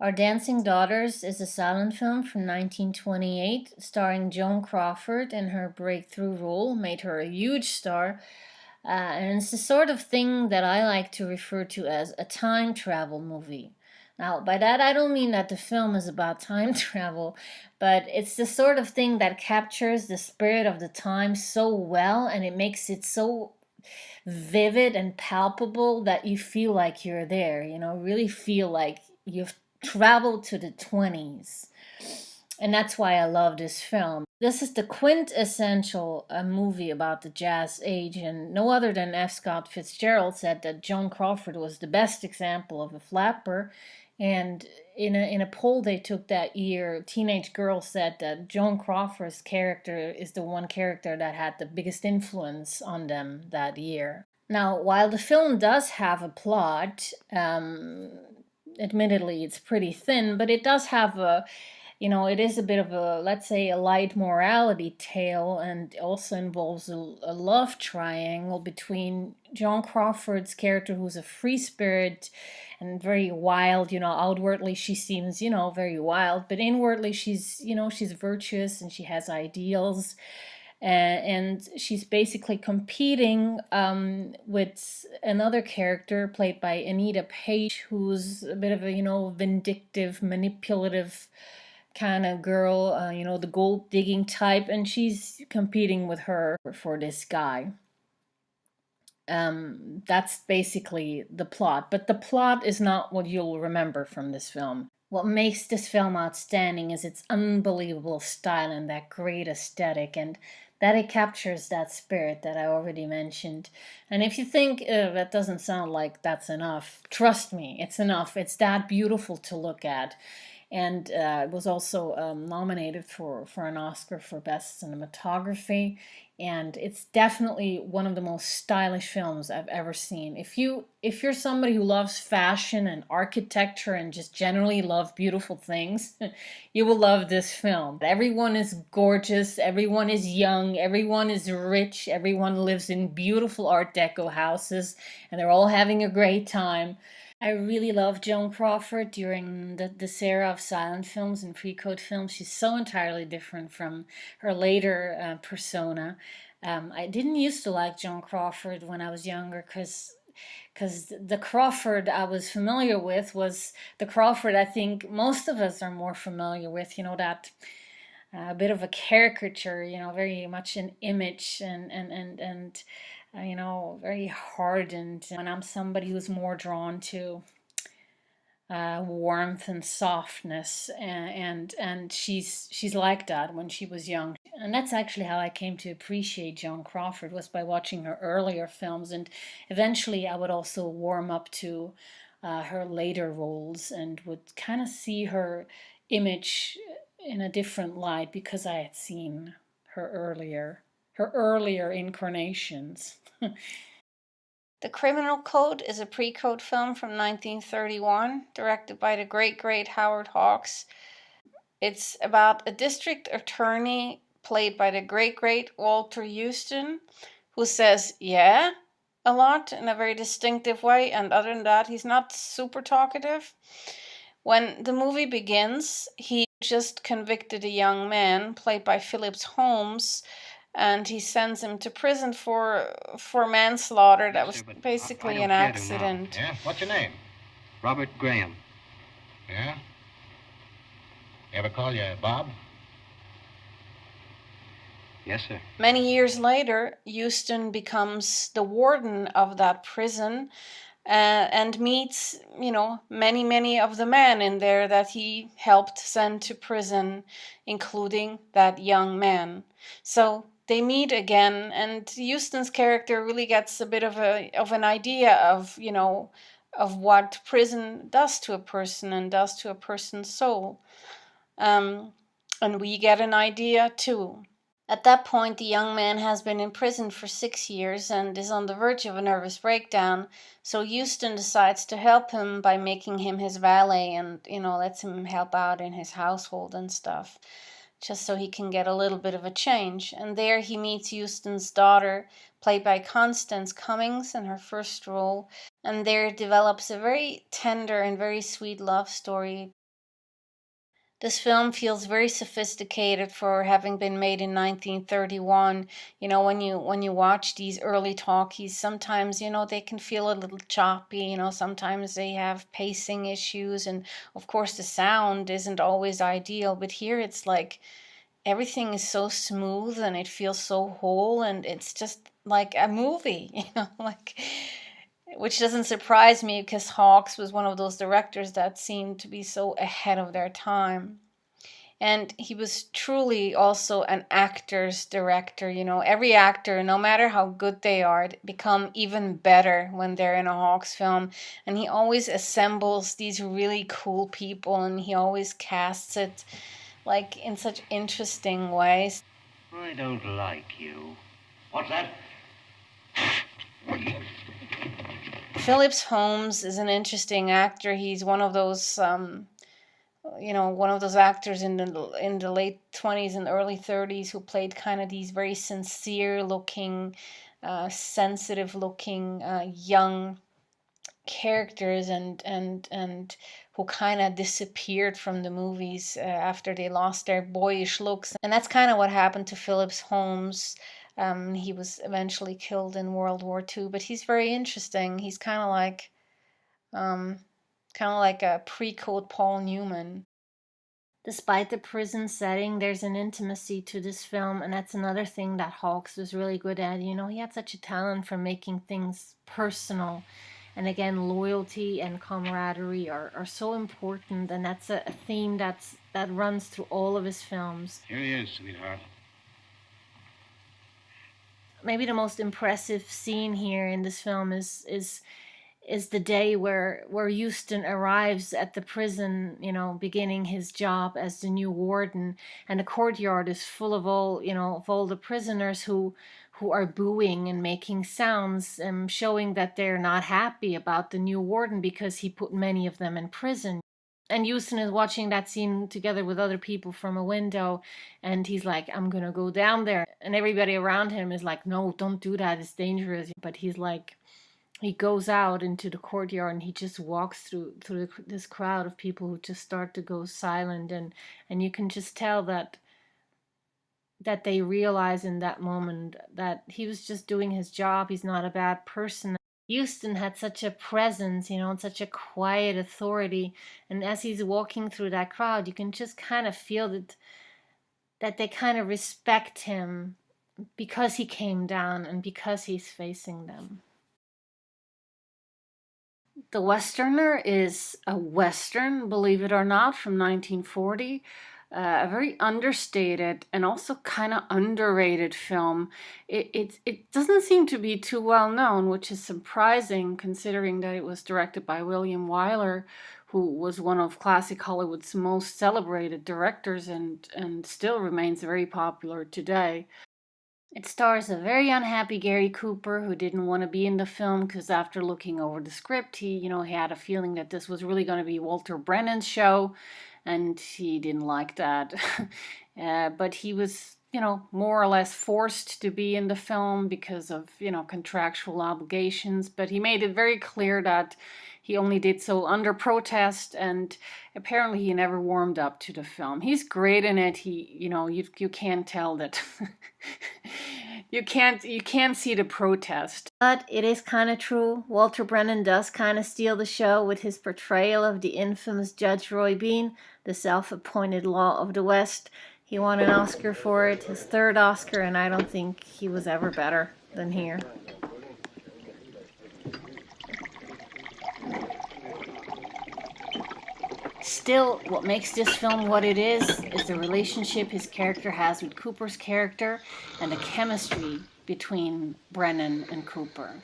Our Dancing Daughters is a silent film from 1928 starring Joan Crawford, and her breakthrough role made her a huge star. And it's the sort of thing that I like to refer to as a time travel movie. Now, by that, I don't mean that the film is about time travel, but it's the sort of thing that captures the spirit of the time so well, and it makes it so vivid and palpable that you feel like you're there, really feel like you've traveled to the 20s. And that's why I love this film. This is the quintessential movie about the jazz age, and no other than F. Scott Fitzgerald said that Joan Crawford was the best example of a flapper. And in a poll they took that year, teenage girls said that Joan Crawford's character is the one character that had the biggest influence on them that year. Now, while the film does have a plot, admittedly it's pretty thin, but it does have it is a bit of a, let's say, a light morality tale, and also involves a love triangle between Joan Crawford's character, who's a free spirit and very wild. Outwardly she seems, very wild, but inwardly she's virtuous and she has ideals. And she's basically competing with another character played by Anita Page, who's a bit of a, vindictive, manipulative kind of girl, the gold digging type, and she's competing with her for this guy. That's basically the plot, but the plot is not what you'll remember from this film. What makes this film outstanding is its unbelievable style and that great aesthetic, and that it captures that spirit that I already mentioned. And if you think that doesn't sound like that's enough, trust me, it's enough. It's that beautiful to look at. And it was also nominated for an Oscar for Best Cinematography. And it's definitely one of the most stylish films I've ever seen. If you're somebody who loves fashion and architecture and just generally love beautiful things, you will love this film. Everyone is gorgeous, everyone is young, everyone is rich, everyone lives in beautiful Art Deco houses, and they're all having a great time. I really love Joan Crawford during this era of silent films and pre-code films. She's so entirely different from her later persona. I didn't used to like Joan Crawford when I was younger because the Crawford I was familiar with was the Crawford I think most of us are more familiar with. That a bit of a caricature, very much an image and very hardened. And I'm somebody who's more drawn to warmth and softness, and she's like that when she was young. And that's actually how I came to appreciate Joan Crawford, was by watching her earlier films, and eventually I would also warm up to her later roles and would kind of see her image in a different light because I had seen her earlier incarnations. The Criminal Code is a pre-code film from 1931, directed by the great Howard Hawks. It's about a district attorney played by the great Walter Houston, who says yeah a lot in a very distinctive way, and other than that, he's not super talkative. When the movie begins, he just convicted a young man played by Phillips Holmes, and he sends him to prison for manslaughter. That was basically an accident. Yeah? What's your name? Robert Graham. Yeah? Ever call you Bob? Yes, sir. Many years later, Houston becomes the warden of that prison, and meets, many of the men in there that he helped send to prison, including that young man. So they meet again, and Houston's character really gets a bit of an idea of what prison does to a person and does to a person's soul. And we get an idea too. At that point, the young man has been in prison for 6 years and is on the verge of a nervous breakdown. So Houston decides to help him by making him his valet and, lets him help out in his household and stuff, just so he can get a little bit of a change. And there he meets Houston's daughter, played by Constance Cummings in her first role. And there develops a very tender and very sweet love story. This film feels very sophisticated for having been made in 1931. You know, when you watch these early talkies, sometimes, you know, they can feel a little choppy, you know, sometimes they have pacing issues, and of course the sound isn't always ideal, but here it's like everything is so smooth and it feels so whole, and it's just like a movie, you know, like, which doesn't surprise me because Hawks was one of those directors that seemed to be so ahead of their time. And he was truly also an actor's director. You know, every actor, no matter how good they are, become even better when they're in a Hawks film. And he always assembles these really cool people, and he always casts it like in such interesting ways. I don't like you. What's that? Phillips Holmes is an interesting actor. He's one of those you know, one of those actors in the late 20s and early 30s who played kind of these very sincere looking, sensitive looking young characters, and who kind of disappeared from the movies after they lost their boyish looks. And that's kind of what happened to Phillips Holmes. He was eventually killed in World War II, but he's very interesting. He's um, kind of like a pre-code Paul Newman. Despite the prison setting, there's an intimacy to this film, and that's another thing that Hawks was really good at. You know, he had such a talent for making things personal. And again, loyalty and camaraderie are so important, and that's a theme that runs through all of his films. Here he is, sweetheart. Maybe the most impressive scene here in this film is the day where Houston arrives at the prison, you know, beginning his job as the new warden, and the courtyard is full of all, you know, of all the prisoners who are booing and making sounds, showing that they're not happy about the new warden because he put many of them in prison. And Houston is watching that scene together with other people from a window, and he's like, I'm gonna go down there. And everybody around him is like, no, don't do that, it's dangerous. But he's like, he goes out into the courtyard and he just walks through this crowd of people who just start to go silent, and you can just tell that they realize in that moment that he was just doing his job. He's not a bad person. Houston had such a presence, you know, and such a quiet authority, and as he's walking through that crowd, you can just kind of feel that they kind of respect him because he came down and because he's facing them. The Westerner is a Western, believe it or not, from 1940. A very understated and also kind of underrated film. It doesn't seem to be too well known, which is surprising considering that it was directed by William Wyler, who was one of classic Hollywood's most celebrated directors, and still remains very popular today. It stars a very unhappy Gary Cooper who didn't want to be in the film because after looking over the script, he had a feeling that this was really going to be Walter Brennan's show, and he didn't like that. But he was, more or less forced to be in the film because of, contractual obligations. But he made it very clear that he only did so under protest, and apparently he never warmed up to the film. He's great in it. You can't tell that. you can't see the protest. But it is kind of true. Walter Brennan does kind of steal the show with his portrayal of the infamous Judge Roy Bean, the self-appointed law of the West. He won an Oscar for it, his third Oscar, and I don't think he was ever better than here. Still, what makes this film what it is the relationship his character has with Cooper's character and the chemistry between Brennan and Cooper.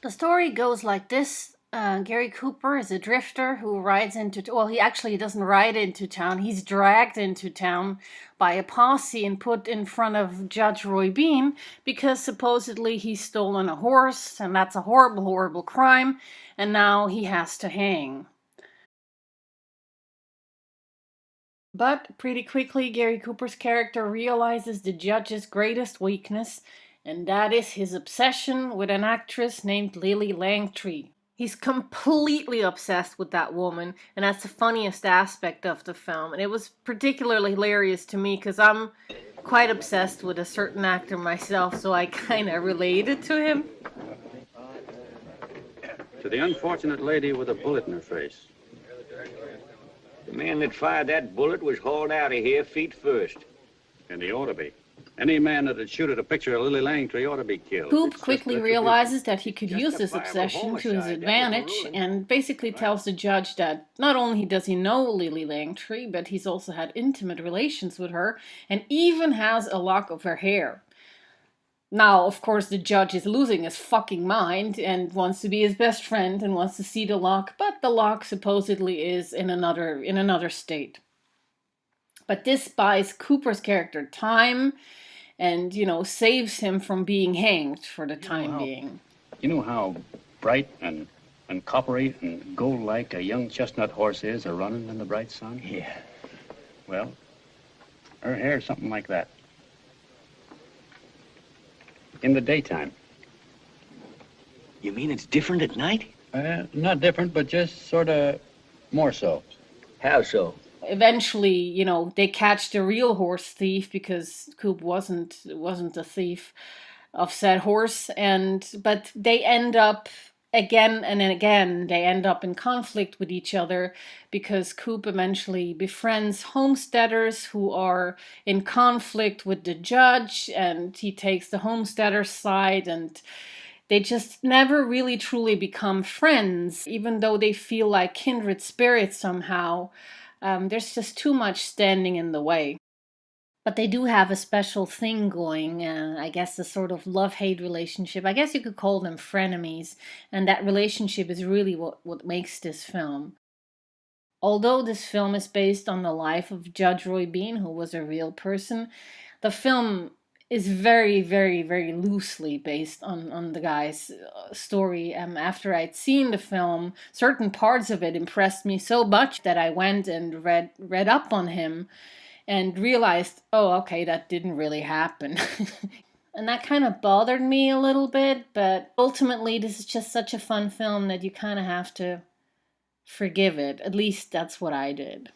The story goes like this. Gary Cooper is a drifter who rides into... Well, he doesn't ride into town. He's dragged into town by a posse and put in front of Judge Roy Bean because supposedly he's stolen a horse, and that's a horrible, horrible crime, and now he has to hang. But pretty quickly, Gary Cooper's character realizes the judge's greatest weakness, and that is his obsession with an actress named Lily Langtry. He's completely obsessed with that woman, and that's the funniest aspect of the film. And it was particularly hilarious to me because I'm quite obsessed with a certain actor myself, so I kind of related to him. To the unfortunate lady with a bullet in her face. The man that fired that bullet was hauled out of here feet first. And he ought to be. Any man that'd shoot at a picture of Lily Langtry ought to be killed. Coop quickly realizes that he could use this obsession to his advantage and basically tells the judge that not only does he know Lily Langtry, but he's also had intimate relations with her and even has a lock of her hair. Now, of course, the judge is losing his fucking mind and wants to be his best friend and wants to see the lock, but the lock supposedly is in another state. But this buys Cooper's character time and, saves him from being hanged for the time being. You know how bright and coppery and gold-like a young chestnut horse is a-running in the bright sun? Yeah. Well, her hair's something like that. In the daytime. You mean it's different at night? Not different, but just sort of more so. How so? Eventually, they catch the real horse thief because Coop wasn't a thief of said horse, but they end up again and again, they end up in conflict with each other because Coop eventually befriends homesteaders who are in conflict with the judge, and he takes the homesteaders' side, and they just never really truly become friends, even though they feel like kindred spirits somehow. There's just too much standing in the way. But they do have a special thing going, I guess a sort of love-hate relationship. I guess you could call them frenemies, and that relationship is really what makes this film. Although this film is based on the life of Judge Roy Bean, who was a real person, the film is very, very, very loosely based on the guy's story. After I'd seen the film, certain parts of it impressed me so much that I went and read up on him and realized, oh, okay, that didn't really happen. And that kind of bothered me a little bit, but ultimately this is just such a fun film that you kind of have to forgive it. At least that's what I did.